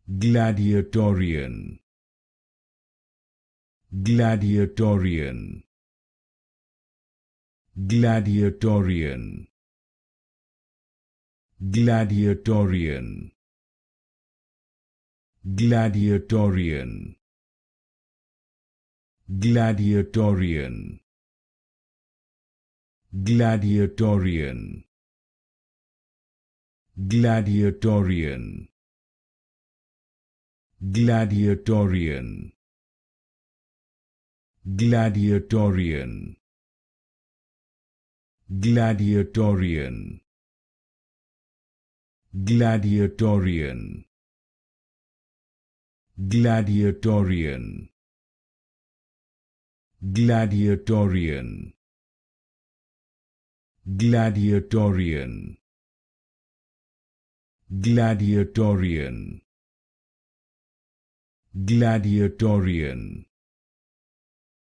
Gladiatorian, Gladiatorian, Gladiatorian, Gladiatorian, Gladiatorian, Gladiatorian, Gladiatorian, Gladiatorian, Gladiatorian, Gladiatorian, Gladiatorian, Gladiatorian, Gladiatorian, Gladiatorian, Gladiatorian, Gladiatorian, Gladiatorian,